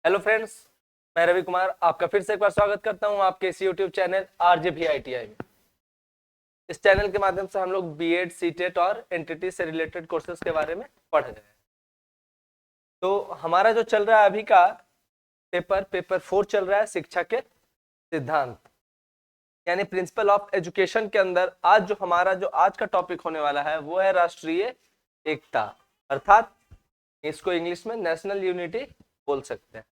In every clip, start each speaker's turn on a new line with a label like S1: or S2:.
S1: Hello friends, मैं रवि कुमार आपका फिर से एक बार स्वागत करता हूं आपके इस यूट्यूब चैनल RJVITI में। इस चैनल के माध्यम से हम लोग बीएड, सीटेट और एनटीटी से रिलेटेड कोर्सेज के बारे में पढ़ रहे हैं। तो हमारा जो चल रहा है अभी का पेपर 4 चल रहा है, शिक्षा के सिद्धांत यानी प्रिंसिपल ऑफ एजुकेशन के अंदर आज आज का टॉपिक होने वाला है वो है राष्ट्रीय एकता, अर्थात इसको इंग्लिश में नेशनल यूनिटी बोल सकते हैं।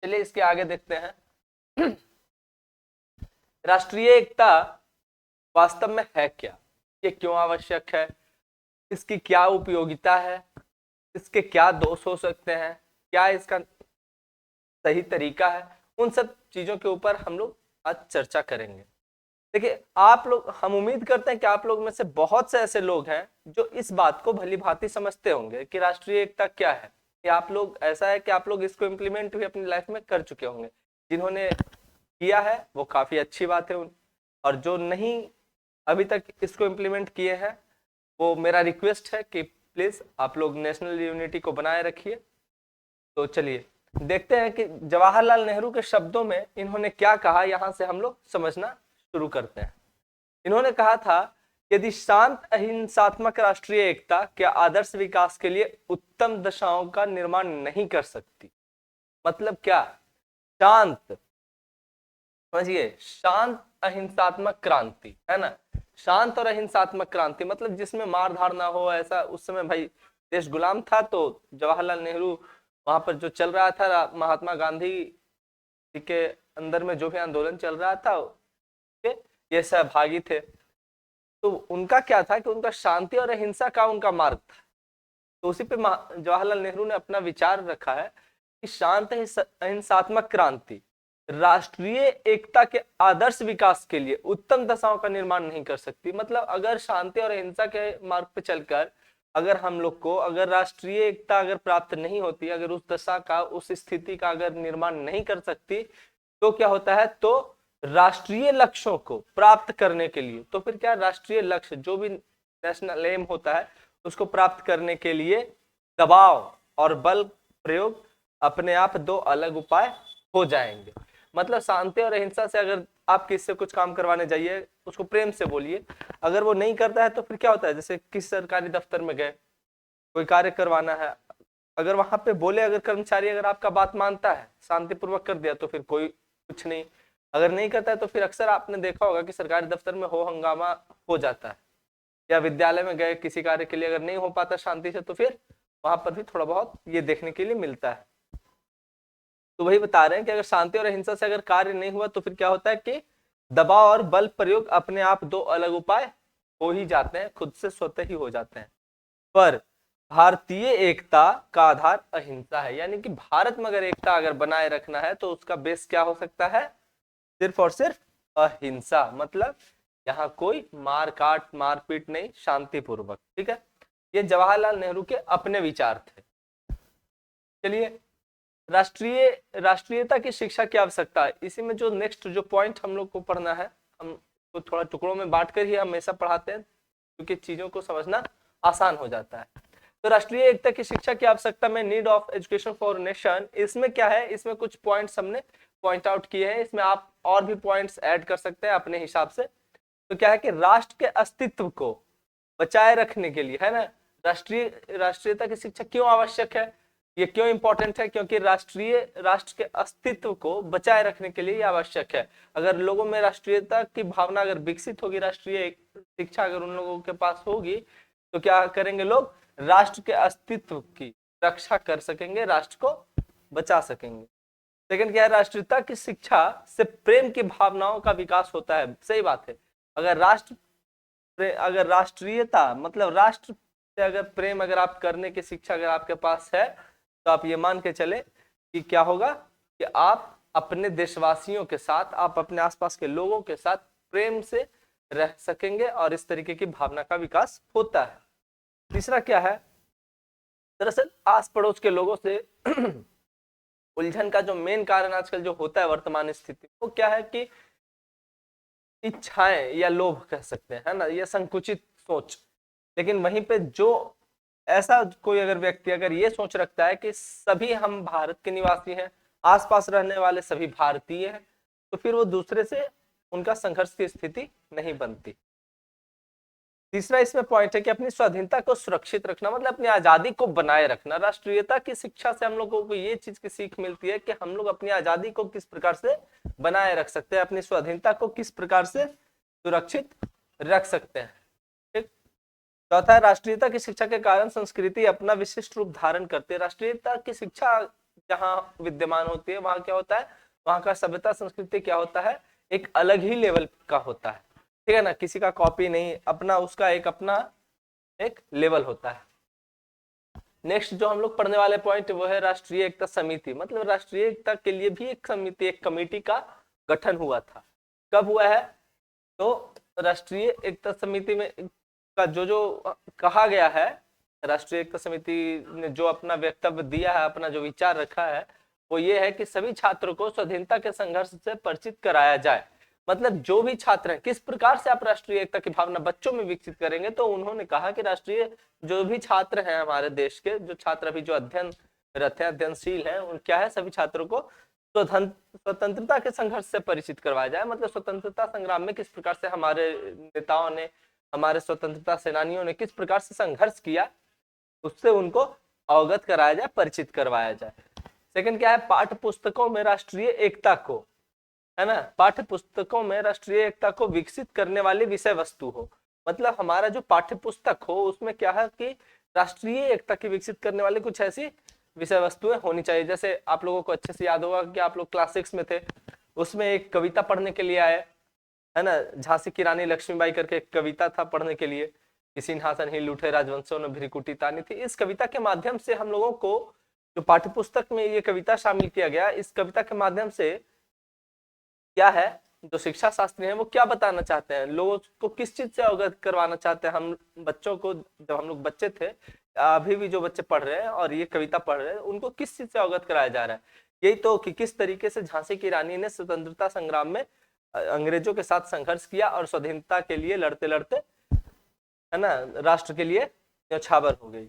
S1: चलिए इसके आगे देखते हैं। राष्ट्रीय एकता वास्तव में है क्या, ये क्यों आवश्यक है, इसकी क्या उपयोगिता है, इसके क्या दोष हो सकते हैं, क्या इसका सही तरीका है, उन सब चीजों के ऊपर हम लोग आज चर्चा करेंगे। देखिए आप लोग, हम उम्मीद करते हैं कि आप लोग में से बहुत से ऐसे लोग हैं जो इस बात को भली भांति समझते होंगे कि राष्ट्रीय एकता क्या है। कि आप लोग ऐसा है कि आप लोग इसको इम्प्लीमेंट भी अपनी लाइफ में कर चुके होंगे। जिन्होंने किया है वो काफी अच्छी बात है, और जो नहीं अभी तक इसको इम्प्लीमेंट किए हैं वो मेरा रिक्वेस्ट है कि प्लीज आप लोग नेशनल यूनिटी को बनाए रखिए। तो चलिए देखते हैं कि जवाहरलाल नेहरू के शब्दों में इन्होंने क्या कहा, यहां से हम लोग समझना शुरू करते हैं। इन्होंने कहा था, यदि शांत अहिंसात्मक राष्ट्रीय एकता के आदर्श विकास के लिए उत्तम दशाओं का निर्माण नहीं कर सकती। मतलब क्या? शांत, समझिए, शांत अहिंसात्मक क्रांति है ना। शांत और अहिंसात्मक क्रांति मतलब जिसमें मार धाड़ ना हो। ऐसा उस समय भाई देश गुलाम था, तो जवाहरलाल नेहरू वहां पर जो चल रहा था, महात्मा गांधी जी के अंदर में जो भी आंदोलन चल रहा था ये सहभागी थे। तो उनका क्या था कि उनका शांति और अहिंसा का उनका मार्ग था। तो उसी पे जवाहरलाल नेहरू ने अपना विचार रखा है कि शांत अहिंसात्मक क्रांति राष्ट्रीय एकता के आदर्श विकास के लिए उत्तम दशाओं का निर्माण नहीं कर सकती। मतलब अगर शांति और अहिंसा के मार्ग पे चलकर अगर हम लोग को अगर राष्ट्रीय एकता अगर प्राप्त नहीं होती, अगर उस दशा का, उस स्थिति का अगर निर्माण नहीं कर सकती, तो क्या होता है, तो राष्ट्रीय लक्ष्यों को प्राप्त करने के लिए, तो फिर क्या, राष्ट्रीय लक्ष्य जो भी नेशनल एम होता है उसको प्राप्त करने के लिए दबाव और बल प्रयोग अपने आप दो अलग उपाय हो जाएंगे। मतलब शांति और अहिंसा से अगर आप किससे कुछ काम करवाने जाइए, उसको प्रेम से बोलिए, अगर वो नहीं करता है तो फिर क्या होता है, जैसे किस सरकारी दफ्तर में गए, कोई कार्य करवाना है, अगर वहां पे बोले, अगर कर्मचारी अगर आपका बात मानता है, शांतिपूर्वक कर दिया तो फिर कोई कुछ नहीं, अगर नहीं करता है तो फिर अक्सर आपने देखा होगा कि सरकारी दफ्तर में हो हंगामा हो जाता है। या विद्यालय में गए किसी कार्य के लिए, अगर नहीं हो पाता शांति से, तो फिर वहां पर भी थोड़ा बहुत ये देखने के लिए मिलता है। तो वही बता रहे हैं कि अगर शांति और अहिंसा से अगर कार्य नहीं हुआ तो फिर क्या होता है कि दबाव और बल प्रयोग अपने आप दो अलग उपाय हो ही जाते हैं, खुद से स्वतः ही हो जाते हैं। पर भारतीय एकता का आधार अहिंसा है, यानी कि भारत में अगर एकता अगर बनाए रखना है तो उसका बेस क्या हो सकता है, सिर्फ और सिर्फ अहिंसा। मतलब यहाँ कोई मार काट मारपीट नहीं, शांतिपूर्वक। ठीक है, ये जवाहरलाल नेहरू के अपने विचार थे। चलिए, राष्ट्रीयता की शिक्षा की आवश्यकता है, इसी में जो नेक्स्ट जो पॉइंट हम लोग को पढ़ना है, हम तो थोड़ा टुकड़ों में बांट कर ही हमेशा पढ़ाते हैं क्योंकि चीजों को समझना आसान हो जाता है। तो राष्ट्रीय एकता की शिक्षा की आवश्यकता में need of education for nation, इसमें क्या है, इसमें कुछ पॉइंट्स हमने पॉइंट आउट किए हैं, इसमें आप और भी पॉइंट्स ऐड कर सकते हैं अपने हिसाब से। तो क्या है कि राष्ट्र के अस्तित्व को बचाए रखने के लिए, है ना, राष्ट्रीयता की शिक्षा क्यों आवश्यक है, ये क्यों इंपॉर्टेंट है, क्योंकि राष्ट्र के अस्तित्व को बचाए रखने के लिए ये आवश्यक है। अगर लोगों में राष्ट्रीयता की भावना अगर विकसित होगी, राष्ट्रीय शिक्षा अगर उन लोगों के पास होगी, तो क्या करेंगे लोग, राष्ट्र के अस्तित्व की रक्षा कर सकेंगे, राष्ट्र को बचा सकेंगे। लेकिन क्या है, राष्ट्रीयता की शिक्षा से प्रेम की भावनाओं का विकास होता है। सही बात है, अगर राष्ट्रीयता मतलब राष्ट्र से अगर प्रेम अगर आप करने की शिक्षा अगर आपके पास है, तो आप ये मान के चले कि क्या होगा कि आप अपने देशवासियों के साथ, आप अपने आसपास के लोगों के साथ प्रेम से रह सकेंगे और इस तरीके की भावना का विकास होता है। तीसरा क्या है, दरअसल आस पड़ोस के लोगों से उलझन का जो मेन कारण आजकल जो होता है वर्तमान स्थिति, वो क्या है कि इच्छाएं या लोभ कह सकते हैं, है ना, यह संकुचित सोच। लेकिन वहीं पे जो ऐसा कोई अगर व्यक्ति अगर ये सोच रखता है कि सभी हम भारत के निवासी हैं, आसपास रहने वाले सभी भारतीय हैं, तो फिर वो दूसरे से उनका संघर्ष की स्थिति नहीं बनती। तीसरा इसमें पॉइंट है कि अपनी स्वाधीनता को सुरक्षित रखना, मतलब अपनी आजादी को बनाए रखना। राष्ट्रीयता की शिक्षा से हम लोगों को ये चीज की सीख मिलती है कि हम लोग अपनी आजादी को किस प्रकार से बनाए रख सकते हैं, अपनी स्वाधीनता को किस प्रकार से सुरक्षित रख सकते हैं। ठीक। चौथा है राष्ट्रीयता की शिक्षा के कारण संस्कृति अपना विशिष्ट रूप धारण करती है। राष्ट्रीयता की शिक्षा जहाँ विद्यमान होती है वहां क्या होता है, वहां का सभ्यता संस्कृति क्या होता है, एक अलग ही लेवल का होता है। ठीक है ना, किसी का कॉपी नहीं, अपना उसका एक अपना एक लेवल होता है। नेक्स्ट जो हम लोग पढ़ने वाले पॉइंट वो है राष्ट्रीय एकता समिति। मतलब राष्ट्रीय एकता के लिए भी एक समिति, एक कमेटी का गठन हुआ था। कब हुआ है, तो राष्ट्रीय एकता समिति में का जो कहा गया है, राष्ट्रीय एकता समिति ने जो अपना वक्तव्य दिया है, अपना जो विचार रखा है, वो ये है कि सभी छात्रों को स्वाधीनता के संघर्ष से परिचित कराया जाए। मतलब जो भी छात्र हैं, किस प्रकार से आप राष्ट्रीय एकता की भावना बच्चों में विकसित करेंगे, तो उन्होंने कहा कि राष्ट्रीय जो भी छात्र हैं हमारे देश के, जो छात्र अभी जो अध्ययनरत हैं, अध्ययनशील हैं, उन क्या है, सभी छात्रों को स्वतंत्रता के संघर्ष से परिचित करवाया जाए। मतलब स्वतंत्रता संग्राम में किस प्रकार से हमारे नेताओं ने, हमारे स्वतंत्रता सेनानियों ने किस प्रकार से संघर्ष किया, उससे उनको अवगत कराया जाए, परिचित करवाया जाए। सेकंड क्या है, पाठ्य पुस्तकों में राष्ट्रीय एकता को, है ना, पाठ्य पुस्तकों में राष्ट्रीय एकता को विकसित करने वाली विषय वस्तु हो। मतलब हमारा जो पाठ्य पुस्तक हो उसमें क्या है कि राष्ट्रीय एकता की विकसित करने वाली कुछ ऐसी विषय वस्तुएं होनी चाहिए। जैसे आप लोगों को अच्छे से याद होगा कि आप लोग क्लास 6 में थे, उसमें एक कविता पढ़ने के लिए आए, है ना, झांसी की रानी लक्ष्मीबाई करके एक कविता था पढ़ने के लिए, कि सिंहासन ही लूटे राजवंशों ने भ्रिकुटी तानी थी। इस कविता के माध्यम से हम लोगों को, जो पाठ्य पुस्तक में ये कविता शामिल किया गया, इस कविता के माध्यम से क्या है, जो शिक्षा शास्त्री हैं वो क्या बताना चाहते हैं, लोगों को किस चीज से अवगत करवाना चाहते हैं। हम बच्चों को, जब हम लोग बच्चे थे, अभी भी जो बच्चे पढ़ रहे हैं और ये कविता पढ़ रहे हैं, उनको किस चीज से अवगत कराया जा रहा है, यही तो कि किस तरीके से झांसी की रानी ने स्वतंत्रता संग्राम में अंग्रेजों के साथ संघर्ष किया और स्वाधीनता के लिए लड़ते लड़ते, है ना, राष्ट्र के लिए न्यौछावर हो गई।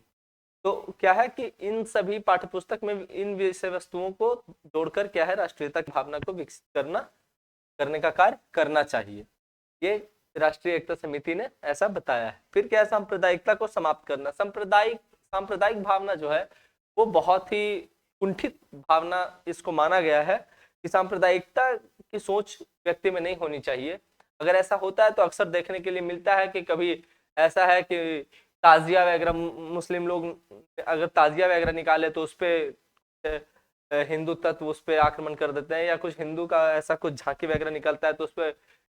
S1: तो क्या है कि इन सभी पाठ्यपुस्तक में इन विषय वस्तुओं को जोड़कर क्या है, राष्ट्रीयता की भावना को विकसित करने का कार्य करना चाहिए। ये राष्ट्रीय एकता समिति ने ऐसा बताया है। फिर क्या है, सांप्रदायिकता को समाप्त करना। सांप्रदायिक भावना जो है वो बहुत ही कुंठित भावना इसको माना गया है कि सांप्रदायिकता की सोच व्यक्ति में नहीं होनी चाहिए। अगर ऐसा होता है तो अक्सर देखने के लिए मिलता है कि कभी ऐसा है कि ताजिया वगैरह, मुस्लिम लोग अगर ताजिया वगैरह निकाले तो उस पर हिंदू तत्व उस पर आक्रमण कर देते हैं, या कुछ हिंदू का ऐसा कुछ झांकी वगैरह निकलता है तो उस पर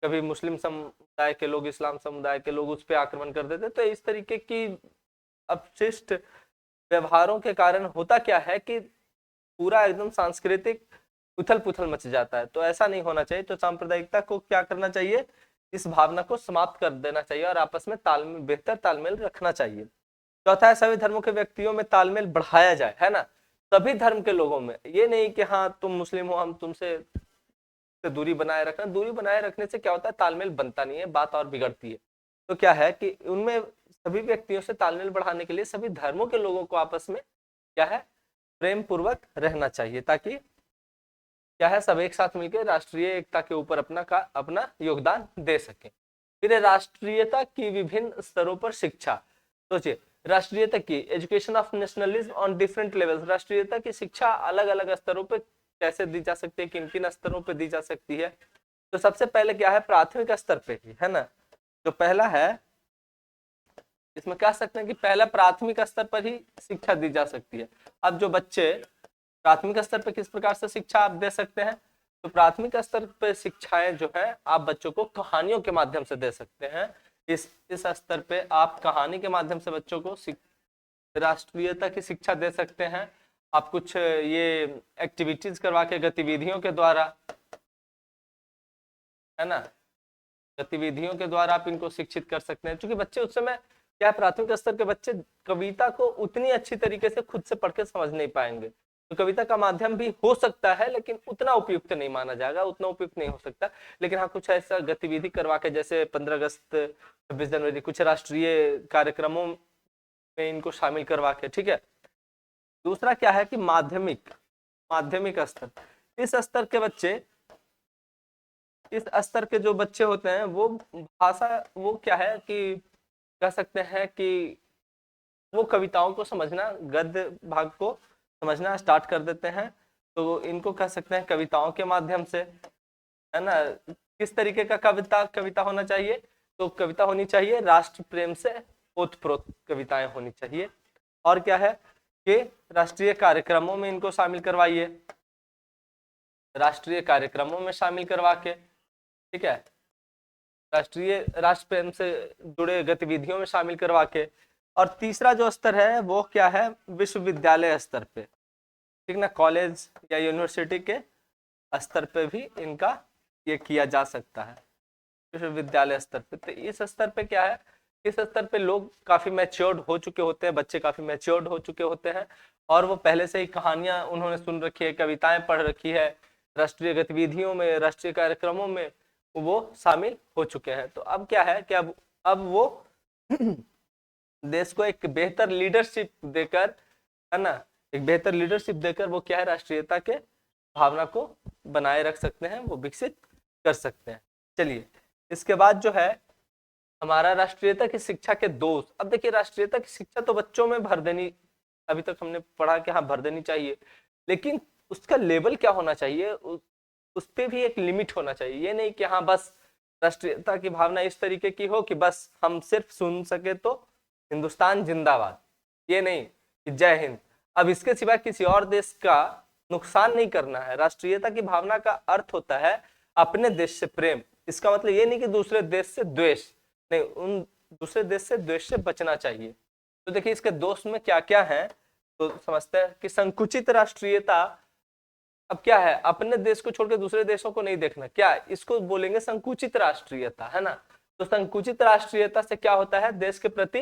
S1: कभी मुस्लिम समुदाय के लोग, इस्लाम समुदाय के लोग उस पर आक्रमण कर देते हैं। तो इस तरीके की अपशिष्ट व्यवहारों के कारण होता क्या है कि पूरा एकदम सांस्कृतिक उथल पुथल मच जाता है। तो ऐसा नहीं होना चाहिए। तो सांप्रदायिकता को क्या करना चाहिए, इस भावना को समाप्त कर देना चाहिए और आपस में तालमेल, बेहतर तालमेल रखना चाहिए। चौथा है सभी धर्मों के व्यक्तियों में तालमेल बढ़ाया जाए, है ना, सभी धर्म के लोगों में। ये नहीं कि हाँ तुम मुस्लिम हो, हम तुमसे दूरी बनाए रखना। दूरी बनाए रखने से क्या होता है, तालमेल बनता नहीं है, बात और बिगड़ती है। तो क्या है कि उनमें सभी व्यक्तियों से तालमेल बढ़ाने के लिए सभी धर्मों के लोगों को आपस में क्या है, प्रेम पूर्वक रहना चाहिए, ताकि क्या है, सब एक साथ मिलकर राष्ट्रीय एकता के ऊपर अपना योगदान दे सके। फिर राष्ट्रीयता की विभिन्न स्तरों पर शिक्षा। सोचिए, राष्ट्रीयता की education of nationalism on different levels. राष्ट्रीयता की शिक्षा अलग अलग स्तरों पे कैसे दी जा सकती है, किन किन स्तरों पे दी जा सकती है। तो सबसे पहले क्या है, प्राथमिक स्तर पे ही, है ना, जो पहला है इसमें कह सकते हैं कि पहला प्राथमिक स्तर पर ही शिक्षा दी जा सकती है। अब जो बच्चे प्राथमिक स्तर पर किस प्रकार से शिक्षा आप दे सकते हैं, तो प्राथमिक स्तर पर शिक्षाएं जो है आप बच्चों को कहानियों के माध्यम से दे सकते हैं। इस स्तर पे आप कहानी के माध्यम से बच्चों को राष्ट्रीयता की शिक्षा दे सकते हैं। आप कुछ ये एक्टिविटीज करवा के, गतिविधियों के द्वारा, है ना, गतिविधियों के द्वारा आप इनको शिक्षित कर सकते हैं। क्योंकि बच्चे उस समय क्या, प्राथमिक स्तर के बच्चे कविता को उतनी अच्छी तरीके से खुद से पढ़ के समझ नहीं पाएंगे। तो कविता का माध्यम भी हो सकता है, लेकिन उतना उपयुक्त नहीं माना जाएगा, उतना उपयुक्त नहीं हो सकता। लेकिन हाँ, कुछ ऐसा गतिविधि करवा के, जैसे 15 अगस्त, 26 जनवरी, कुछ राष्ट्रीय कार्यक्रमों में इनको शामिल करवा के, ठीक है। दूसरा क्या है कि माध्यमिक स्तर, इस स्तर के बच्चे, इस स्तर के जो बच्चे होते हैं वो भाषा, वो क्या है कि कह सकते हैं कि वो कविताओं को समझना, गद्य भाग को समझना स्टार्ट कर देते हैं। तो इनको कह सकते हैं कविताओं के माध्यम से, है ना। किस तरीके का कविता होना चाहिए, तो कविता होनी चाहिए राष्ट्र प्रेम से ओतप्रोत कविताएं होनी चाहिए। और क्या है कि राष्ट्रीय कार्यक्रमों में इनको शामिल करवाइए, राष्ट्रीय कार्यक्रमों में शामिल करवा के, ठीक है, राष्ट्र प्रेम से जुड़े गतिविधियों में शामिल करवा के। और तीसरा जो स्तर है वो क्या है, विश्वविद्यालय स्तर पे, ठीक ना, कॉलेज या यूनिवर्सिटी के स्तर पे भी इनका ये किया जा सकता है, विश्वविद्यालय स्तर पे। तो इस स्तर पे क्या है, इस स्तर पे लोग काफी मैच्योर्ड हो चुके होते हैं, बच्चे काफी मैच्योर्ड हो चुके होते हैं, और वो पहले से ही कहानियां उन्होंने सुन रखी है, कविताएं पढ़ रखी है, राष्ट्रीय गतिविधियों में, राष्ट्रीय कार्यक्रमों में वो शामिल हो चुके हैं। तो अब क्या है कि अब वो देश को एक बेहतर लीडरशिप देकर, है ना, एक बेहतर लीडरशिप देकर वो क्या है, राष्ट्रीयता के भावना को बनाए रख सकते हैं, वो विकसित कर सकते हैं। चलिए, इसके बाद जो है हमारा राष्ट्रीयता की शिक्षा के दोष। अब देखिए, राष्ट्रीयता की शिक्षा तो बच्चों में भर देनी, अभी तक हमने पढ़ा कि हाँ भर देनी चाहिए, लेकिन उसका लेवल क्या होना चाहिए, उस पे भी एक लिमिट होना चाहिए। ये नहीं कि हाँ बस राष्ट्रीयता की भावना इस तरीके की हो कि बस हम सिर्फ सुन सके तो हिंदुस्तान जिंदाबाद, ये नहीं कि जय हिंद, अब इसके सिवा किसी और देश का नुकसान नहीं करना है। राष्ट्रीयता की भावना का अर्थ होता है अपने देश से प्रेम। इसका मतलब ये नहीं कि दूसरे देश से द्वेष, नहीं, उन दूसरे देश से द्वेष से बचना चाहिए। तो देखिए इसके दोष में क्या क्या है, तो समझते हैं कि संकुचित राष्ट्रीयता। अब क्या है, अपने देश को छोड़कर दूसरे देशों को नहीं देखना, क्या इसको बोलेंगे संकुचित राष्ट्रीयता, है ना। तो संकुचित राष्ट्रीयता से क्या होता है, देश के प्रति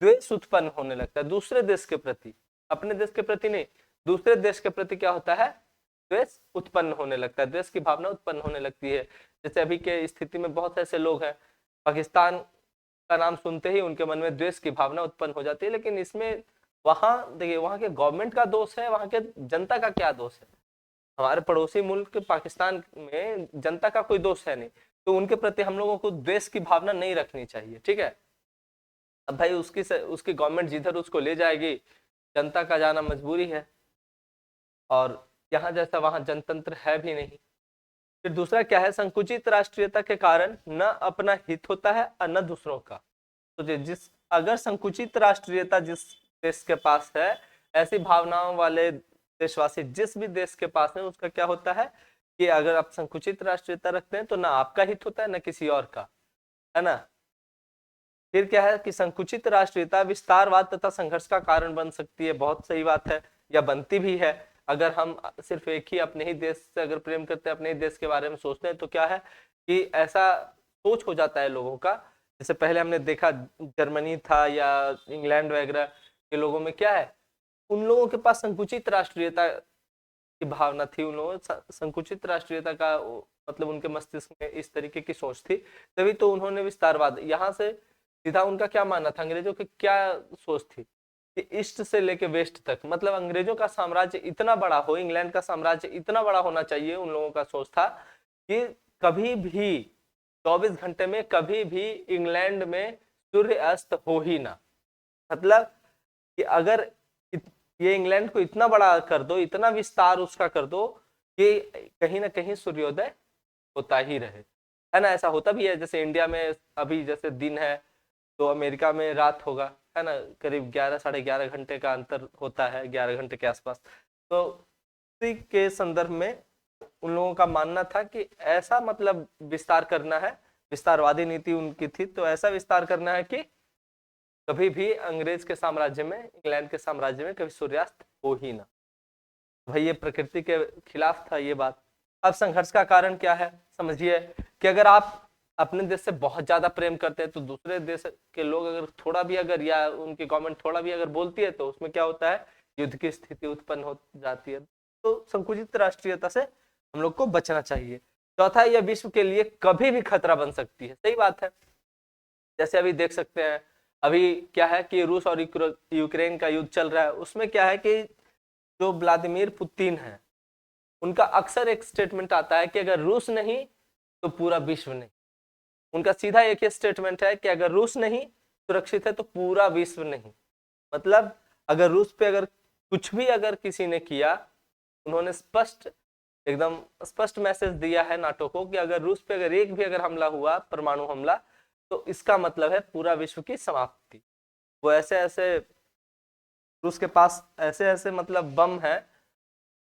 S1: द्वेष उत्पन्न होने लगता है, दूसरे देश के प्रति, अपने देश के प्रति नहीं, दूसरे देश के प्रति क्या होता है, द्वेष उत्पन्न होने लगता है, द्वेष की भावना उत्पन्न होने लगती है। जैसे अभी के स्थिति में बहुत ऐसे लोग हैं, पाकिस्तान का नाम सुनते ही उनके मन में द्वेष की भावना उत्पन्न हो जाती है। लेकिन इसमें वहां देखिए, वहां के गवर्नमेंट का दोष है, वहां के जनता का क्या दोष है। हमारे पड़ोसी मुल्क पाकिस्तान में जनता का कोई दोष है नहीं, तो उनके प्रति हम लोगों को द्वेष की भावना नहीं रखनी चाहिए, ठीक है। अब भाई उसकी गवर्नमेंट जिधर उसको ले जाएगी, जनता का जाना मजबूरी है, और यहाँ जैसा वहां जनतंत्र है भी नहीं। फिर दूसरा क्या है, संकुचित राष्ट्रीयता के कारण न अपना हित होता है और न दूसरों का। तो जिस अगर संकुचित राष्ट्रीयता जिस देश के पास है, ऐसी भावनाओं वाले देशवासी जिस भी देश के पास है, उसका क्या होता है कि अगर आप संकुचित राष्ट्रीयता रखते हैं तो ना आपका हित होता है ना किसी और का, है ना। फिर क्या है कि संकुचित राष्ट्रीयता विस्तारवाद तथा संघर्ष का कारण बन सकती है। बहुत सही बात है, या बनती भी है। अगर हम सिर्फ एक ही अपने ही देश से अगर प्रेम करते हैं, अपने ही देश के बारे में सोचते हैं, तो क्या है कि ऐसा सोच हो जाता है लोगों का। जैसे पहले हमने देखा जर्मनी था या इंग्लैंड वगैरह के लोगों में क्या है, उन लोगों के पास संकुचित राष्ट्रीयता की भावना थी, उन लोगों संकुचित राष्ट्रीयता का मतलब उनके मस्तिष्क में इस तरीके की सोच थी, तभी तो उन्होंने विस्तारवाद, यहाँ से सीधा उनका क्या मानना था, अंग्रेजों की क्या सोच थी कि ईस्ट से लेके वेस्ट तक, मतलब अंग्रेजों का साम्राज्य इतना बड़ा हो, इंग्लैंड का साम्राज्य इतना बड़ा होना चाहिए। उन लोगों का सोच था कि कभी भी 24 घंटे में कभी भी इंग्लैंड में सूर्य अस्त हो ही ना, मतलब कि अगर ये इंग्लैंड को इतना बड़ा कर दो, इतना विस्तार उसका कर दो कि कहीं ना कहीं सूर्योदय होता ही रहे, है ना। ऐसा होता भी है, जैसे इंडिया में अभी जैसे दिन है तो अमेरिका में रात होगा, है ना, करीब 11 साढ़े 11 घंटे का अंतर होता है, 11 घंटे के आसपास। तो इसी के संदर्भ में उन लोगों का मानना था कि ऐसा मतलब विस्तार करना है, विस्तारवादी नीति उनकी थी, तो ऐसा विस्तार करना है कि कभी भी अंग्रेज के साम्राज्य में, इंग्लैंड के साम्राज्य में कभी सूर्यास्त हो ही ना। भाई ये प्रकृति के खिलाफ था ये बात। अब संघर्ष का कारण क्या है, समझिए कि अगर आप अपने देश से बहुत ज्यादा प्रेम करते हैं, तो दूसरे देश के लोग अगर थोड़ा भी अगर, या उनकी गवर्नमेंट थोड़ा भी अगर बोलती है, तो उसमें क्या होता है, युद्ध की स्थिति उत्पन्न हो जाती है। तो संकुचित राष्ट्रीयता से हम लोग को बचना चाहिए। चौथा, यह विश्व के लिए कभी भी खतरा बन सकती है। सही बात है, जैसे अभी देख सकते हैं अभी क्या है कि रूस और यूक्रेन का युद्ध चल रहा है, उसमें क्या है कि जो व्लादिमीर पुतिन है उनका अक्सर एक स्टेटमेंट आता है कि अगर रूस नहीं तो पूरा विश्व नहीं। उनका सीधा एक ही स्टेटमेंट है कि अगर रूस नहीं सुरक्षित है तो पूरा विश्व नहीं। मतलब अगर रूस पे अगर कुछ भी अगर किसी ने किया, उन्होंने स्पष्ट एकदम स्पष्ट मैसेज दिया है नाटो को कि अगर रूस पे अगर एक भी अगर हमला हुआ, परमाणु हमला, तो इसका मतलब है पूरा विश्व की समाप्ति। वो ऐसे ऐसे रूस के पास ऐसे ऐसे मतलब बम है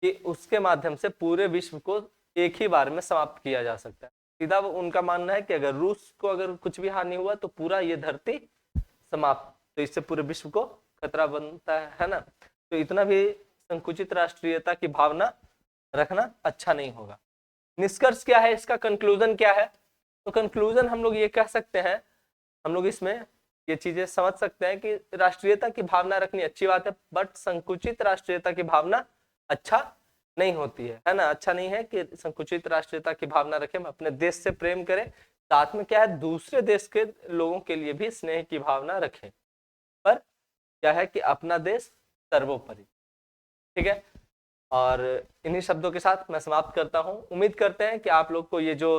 S1: कि उसके माध्यम से पूरे विश्व को एक ही बार में समाप्त किया जा सकता है। सीधा वो उनका मानना है कि अगर रूस को अगर कुछ भी हानि हुआ तो पूरा ये धरती समाप्त, तो इससे पूरे विश्व को खतरा बनता है ना। तो इतना भी संकुचित राष्ट्रीयता की भावना रखना अच्छा नहीं होगा। निष्कर्ष क्या है, इसका कंक्लूजन क्या है? तो कंक्लूजन हम लोग ये कह सकते हैं, हम लोग इसमें ये चीजें समझ सकते हैं कि राष्ट्रीयता की भावना रखनी अच्छी बात है, बट संकुचित राष्ट्रीयता की भावना अच्छा नहीं होती है ना। अच्छा नहीं है कि संकुचित राष्ट्रीयता की भावना रखें, अपने देश से प्रेम करें, साथ में क्या है दूसरे देश के लोगों के लिए भी स्नेह की भावना रखें, पर क्या है कि अपना देश सर्वोपरि। ठीक है, और इन्हीं शब्दों के साथ मैं समाप्त करता हूं। उम्मीद करते हैं कि आप लोग को ये जो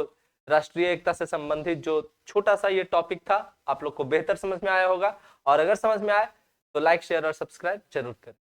S1: राष्ट्रीय एकता से संबंधित जो छोटा सा ये टॉपिक था, आप लोग को बेहतर समझ में आया होगा। और अगर समझ में आए तो लाइक शेयर और सब्सक्राइब जरूर करें।